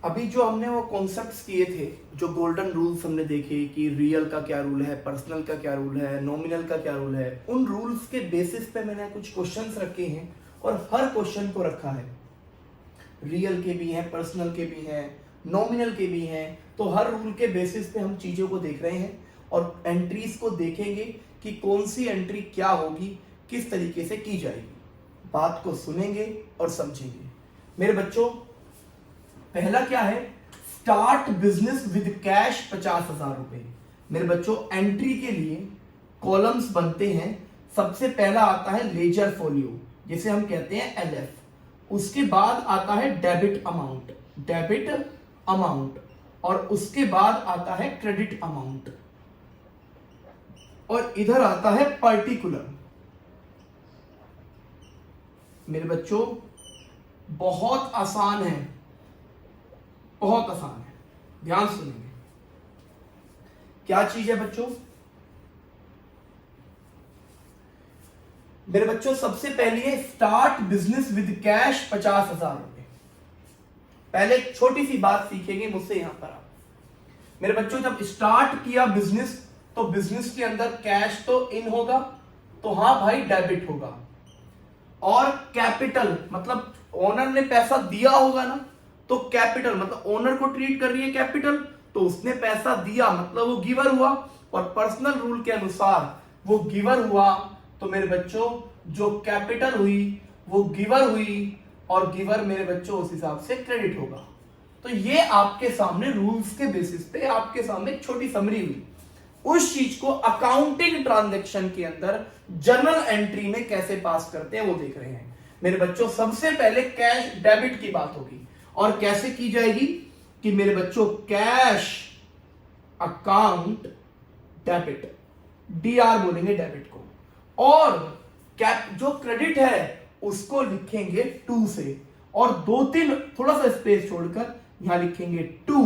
अभी जो हमने वो कॉन्सेप्ट्स किए थे, जो गोल्डन रूल्स हमने देखे कि रियल का क्या रूल है, पर्सनल का क्या रूल है, नॉमिनल का क्या रूल है, उन रूल्स के बेसिस पे मैंने कुछ क्वेश्चंस रखे हैं और हर क्वेश्चन को रखा है। रियल के भी हैं, पर्सनल के भी हैं, नॉमिनल के भी हैं। तो हर रूल के बेसिस पे हम चीजों को देख रहे हैं और एंट्रीज को देखेंगे कि कौन सी एंट्री क्या होगी, किस तरीके से की जाएगी। बात को सुनेंगे और समझेंगे। मेरे बच्चों, पहला क्या है? स्टार्ट बिजनेस विद कैश 50,000 रुपए। मेरे बच्चों, एंट्री के लिए कॉलम्स बनते हैं। सबसे पहला आता है लेजर फोलियो, जिसे हम कहते हैं LF। उसके बाद आता है डेबिट अमाउंट, और उसके बाद आता है क्रेडिट अमाउंट, और इधर आता है पर्टिकुलर। मेरे बच्चों, बहुत आसान है, बहुत आसान है, ध्यान सुनेंगे। क्या चीज है बच्चों? मेरे बच्चों, सबसे पहले है स्टार्ट बिजनेस विद कैश 50,000 रुपए। पहले एक छोटी सी बात सीखेंगे मुझसे यहां पर आप। मेरे बच्चों, जब स्टार्ट किया बिजनेस तो बिजनेस के अंदर कैश तो इन होगा, तो हां भाई डेबिट होगा। और कैपिटल मतलब ओनर ने पैसा दिया होगा ना, तो कैपिटल मतलब ओनर को ट्रीट कर रही है कैपिटल, तो उसने पैसा दिया मतलब वो गिवर हुआ। और पर्सनल रूल के अनुसार वो गिवर हुआ, तो मेरे बच्चों जो कैपिटल हुई वो गिवर हुई, और गिवर मेरे बच्चों उस हिसाब से क्रेडिट होगा। तो ये आपके सामने रूल्स के बेसिस पे आपके सामने एक छोटी समरी हुई। उस चीज को अकाउंटिंग ट्रांजैक्शन के अंदर जर्नल एंट्री में कैसे पास करते हैं वो देख रहे हैं। मेरे बच्चों, सबसे पहले कैश डेबिट की बात होगी, और कैसे की जाएगी कि मेरे बच्चों कैश अकाउंट डेबिट, DR बोलेंगे डेबिट को, और जो क्रेडिट है उसको लिखेंगे 2 से, और 2-3 थोड़ा सा स्पेस छोड़कर यहां लिखेंगे 2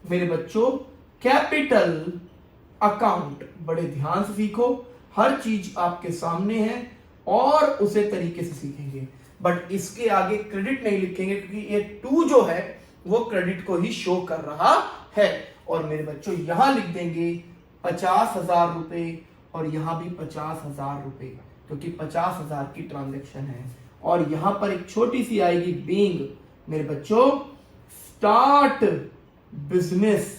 मेरे बच्चों कैपिटल अकाउंट। बड़े ध्यान से सीखो, हर चीज आपके सामने है और उसे तरीके से सीखेंगे। बट इसके आगे क्रेडिट नहीं लिखेंगे, क्योंकि ये 2 जो है वो क्रेडिट को ही शो कर रहा है। और मेरे बच्चों यहां लिख देंगे 50,000 रुपए, और यहां भी 50,000 रुपए, क्योंकि 50,000 की ट्रांजैक्शन है। और यहां पर एक छोटी सी आएगी बीइंग, मेरे बच्चों स्टार्ट बिजनेस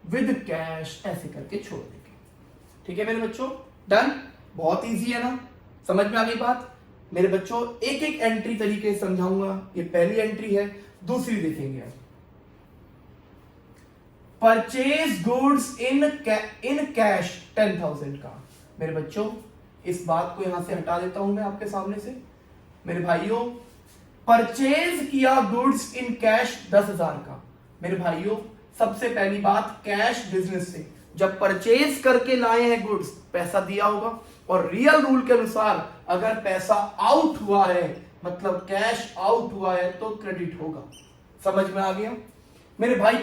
विद कैश, ऐसे करके छोड़ देंगे। ठीक है मेरे बच्चों, डन। बहुत इजी है ना, समझ में आ गई बात? मेरे बच्चों, एक एक एंट्री तरीके से समझाऊंगा। ये पहली एंट्री है, दूसरी देखेंगे। परचेज गुड्स इन कैश 10,000 का। मेरे बच्चों, इस बात को यहां से हटा देता हूं मैं आपके सामने से। मेरे भाइयों, परचेज किया गुड्स इन कैश 10,000 का। मेरे भाइयों, सबसे पहली बात, कैश बिजनेस से जब परचेज करके लाए हैं गुड्स, पैसा दिया होगा, और रियल रूल के अनुसार अगर पैसा आउट हुआ है मतलब कैश आउट हुआ है तो क्रेडिट होगा। समझ में आ गया? मेरे भाई,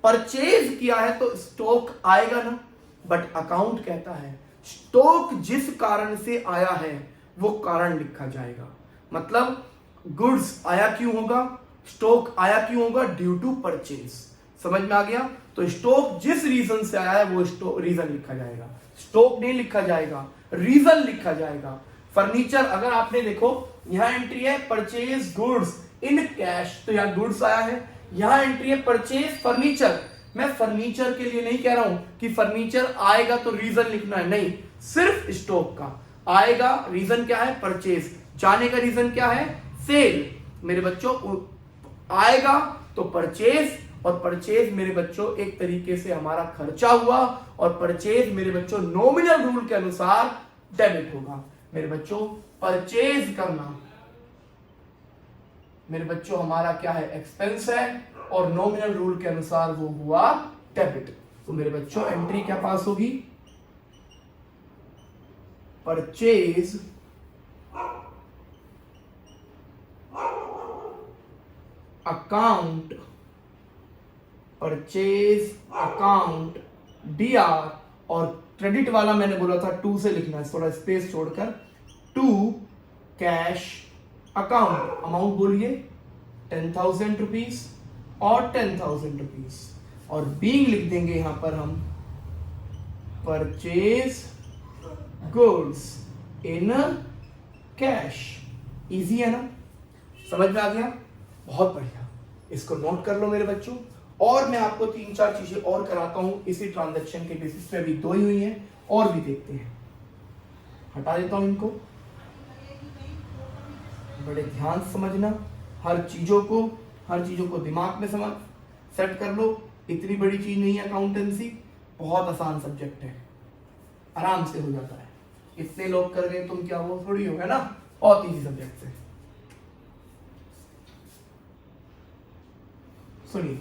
परचेज किया है तो स्टॉक आएगा ना, बट अकाउंट कहता है स्टॉक जिस कारण से आया है वो कारण लिखा जाएगा। मतलब गुड्स आया क्यों होगा, स्टॉक आया क्यों होगा, ड्यू टू परचेज। समझ में आ गया? तो स्टॉक जिस रीजन से आया है वो रीजन लिखा जाएगा, स्टॉक नहीं लिखा जाएगा, रीजन लिखा जाएगा। फर्नीचर, अगर आपने देखो यहां एंट्री है परचेज गुड्स इन कैश, तो यहां गुड्स आया है। यहां एंट्री है परचेज फर्नीचर। मैं फर्नीचर के लिए नहीं कह रहा हूं कि फर्नीचर आएगा तो रीजन लिखना है, नहीं, सिर्फ स्टॉक का आएगा। रीजन क्या है? परचेज। जाने का रीजन क्या है? सेल। मेरे बच्चों, आएगा तो परचेज, और परचेज मेरे बच्चों एक तरीके से हमारा खर्चा हुआ, और परचेज मेरे बच्चों नॉमिनल रूल के अनुसार डेबिट होगा। मेरे बच्चों, परचेज करना मेरे बच्चों हमारा क्या है? एक्सपेंस है, और नॉमिनल रूल के अनुसार वो हुआ डेबिट। तो मेरे बच्चों एंट्री क्या पास होगी? परचेज अकाउंट DR और क्रेडिट वाला मैंने बोला था टू से लिखना है, थोड़ा स्पेस छोड़कर, टू कैश अकाउंट। अमाउंट बोलिए 10,000 रुपीज और 10,000 रुपीज, और बीइंग लिख देंगे यहां पर हम purchase goods in cash. Easy है ना, समझ में आ गया? बहुत बढ़िया, इसको नोट कर लो मेरे बच्चों। और मैं आपको 3-4 चीजें और कराता हूं इसी ट्रांजैक्शन के बेसिस पे। अभी 2 ही हुई हैं, और भी देखते हैं। हटा देता हूं इनको, बड़े ध्यान से समझना हर चीजों को दिमाग में समझ सेट कर लो। इतनी बड़ी चीज नहीं है अकाउंटेंसी, बहुत आसान सब्जेक्ट है, आराम से हो जाता है। इतने लोग कर गए तुम क्या वो थोड़ी हो, है ना? बहुत इजी सब्जेक्ट है। सुनिए,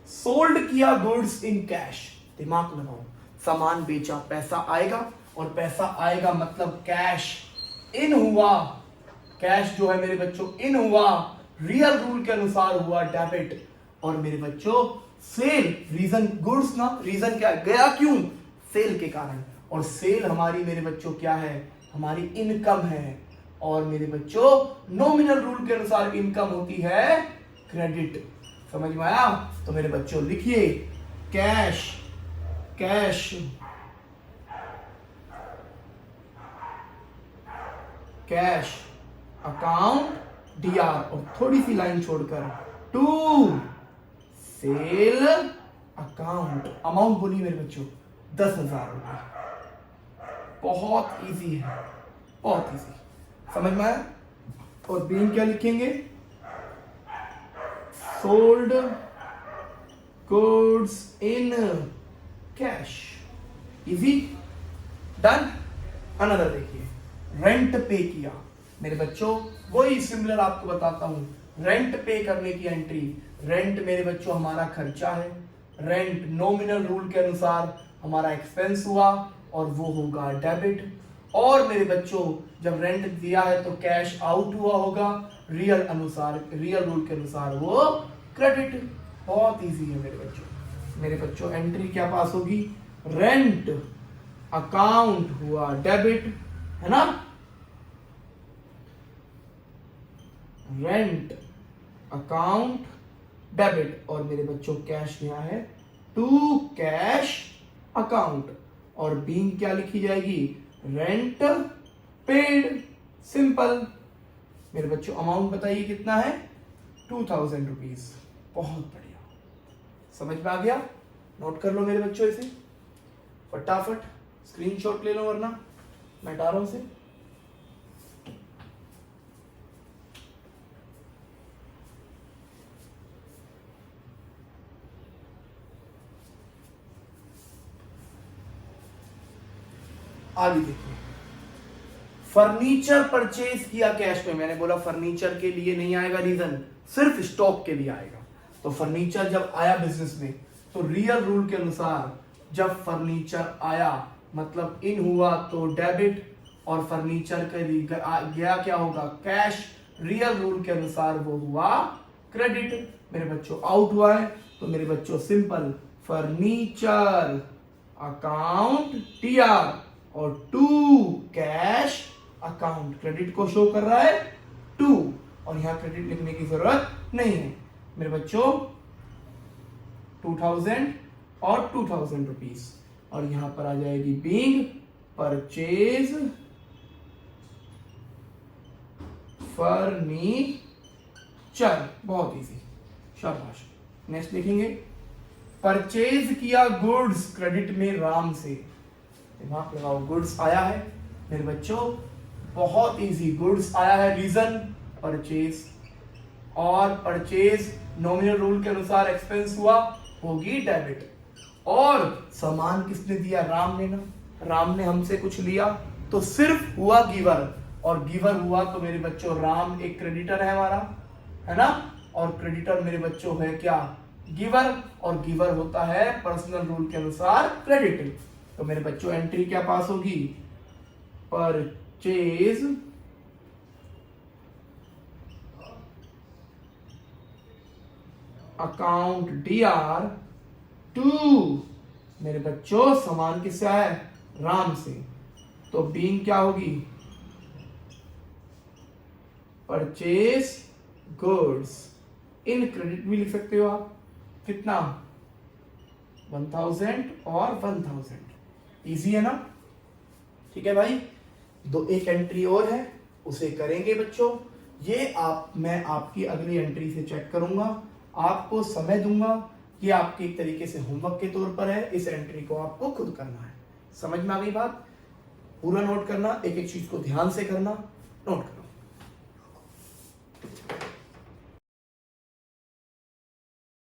सोल्ड किया गुड्स इन कैश, दिमाग लगाओ, सामान बेचा, पैसा आएगा, और पैसा आएगा मतलब कैश इन हुआ। कैश जो है मेरे बच्चों इन हुआ, रियल रूल के अनुसार हुआ डेबिट। और मेरे बच्चों सेल, रीजन गुड्स ना, रीजन क्या गया, क्यों? सेल के कारण। और सेल हमारी मेरे बच्चों क्या है? हमारी इनकम है। और मेरे बच्चों नॉमिनल रूल के अनुसार इनकम होती है क्रेडिट। समझ में आया? तो मेरे बच्चों लिखिए cash, cash cash account DR, और थोड़ी सी लाइन छोड़कर टू सेल अकाउंट। अमाउंट बोलिए मेरे बच्चों 10,000 रुपए। बहुत इजी है, बहुत इजी, समझ में आया? और बीइंग क्या लिखेंगे? Sold goods in cash. Easy, done. Another देखिए, रेंट पे किया। मेरे बच्चों वही सिमिलर आपको बताता हूं। रेंट पे करने की एंट्री, रेंट मेरे बच्चों हमारा खर्चा है। रेंट नॉमिनल रूल के अनुसार हमारा एक्सपेंस हुआ, और वो होगा डेबिट। और मेरे बच्चों जब रेंट दिया है तो कैश आउट हुआ होगा, रियल रूल के अनुसार वो क्रेडिट। बहुत इजी है मेरे बच्चों। मेरे बच्चों एंट्री क्या पास होगी? रेंट अकाउंट हुआ डेबिट, है ना? रेंट अकाउंट डेबिट, और मेरे बच्चों कैश यहाँ है टू कैश अकाउंट। और बीइंग क्या लिखी जाएगी? Rent paid. सिंपल। मेरे बच्चों अमाउंट बताइए कितना है? 2,000 रुपीज। बहुत बढ़िया, समझ में आ गया? नोट कर लो मेरे बच्चों इसे फटाफट, स्क्रीनशॉट ले लो वरना मैं हटा रहा हूं इसे। आगे देखिए, फर्नीचर परचेज किया कैश में। मैंने बोला फर्नीचर के लिए नहीं आएगा रीजन, सिर्फ स्टॉक के लिए आएगा। तो फर्नीचर जब आया बिजनेस में, तो रियल रूल के अनुसार जब फर्नीचर आया मतलब इन हुआ तो डेबिट, और फर्नीचर के गया क्या होगा? कैश। रियल रूल के अनुसार वो हुआ क्रेडिट। मेरे बच्चों आउट हुआ है, तो मेरे बच्चों सिंपल फर्नीचर अकाउंट टीआर, और टू कैश अकाउंट। क्रेडिट को शो कर रहा है टू, और यहां क्रेडिट लिखने की जरूरत नहीं है मेरे बच्चों। 2,000 और 2,000 रुपीज, और यहां पर आ जाएगी बीइंग परचेज फर्नीचर। बहुत इजी, शाबाश। नेक्स्ट लिखेंगे परचेज किया गुड्स क्रेडिट में राम से। दिमाग लगाओ, गुड्स आया है मेरे बच्चों, बहुत इजी। गुड्स आया है, रीजन परचेज, और परचेज नॉमिनल रूल के अनुसार एक्सपेंस हुआ, होगी डेबिट। और सामान किसने दिया? राम ने ना। राम ने हमसे कुछ लिया तो सिर्फ हुआ गिवर, और गिवर हुआ तो मेरे बच्चों राम एक क्रेडिटर है हमारा, है ना? और क्रेडिटर मेरे बच्चों है क्या? गिवर, और गिवर होता है पर्सनल रूल के अनुसार क्रेडिट। तो मेरे बच्चों एंट्री क्या पास होगी? परचेज अकाउंट डीआर टू मेरे बच्चों सामान किससे आया है? राम से। तो बीइंग क्या होगी? Purchase goods. इन क्रेडिट भी लिख सकते हो आप। कितना? 1000 और 1000। इजी है ना? ठीक है भाई। एक एंट्री और है, उसे करेंगे बच्चों। ये मैं आपकी अगली एंट्री से चेक करूंगा, आपको समय दूंगा कि आपके एक तरीके से होमवर्क के तौर पर है। इस एंट्री को आपको खुद करना है। समझ में आ गई बात? पूरा नोट करना, एक एक चीज को ध्यान से करना, नोट करना।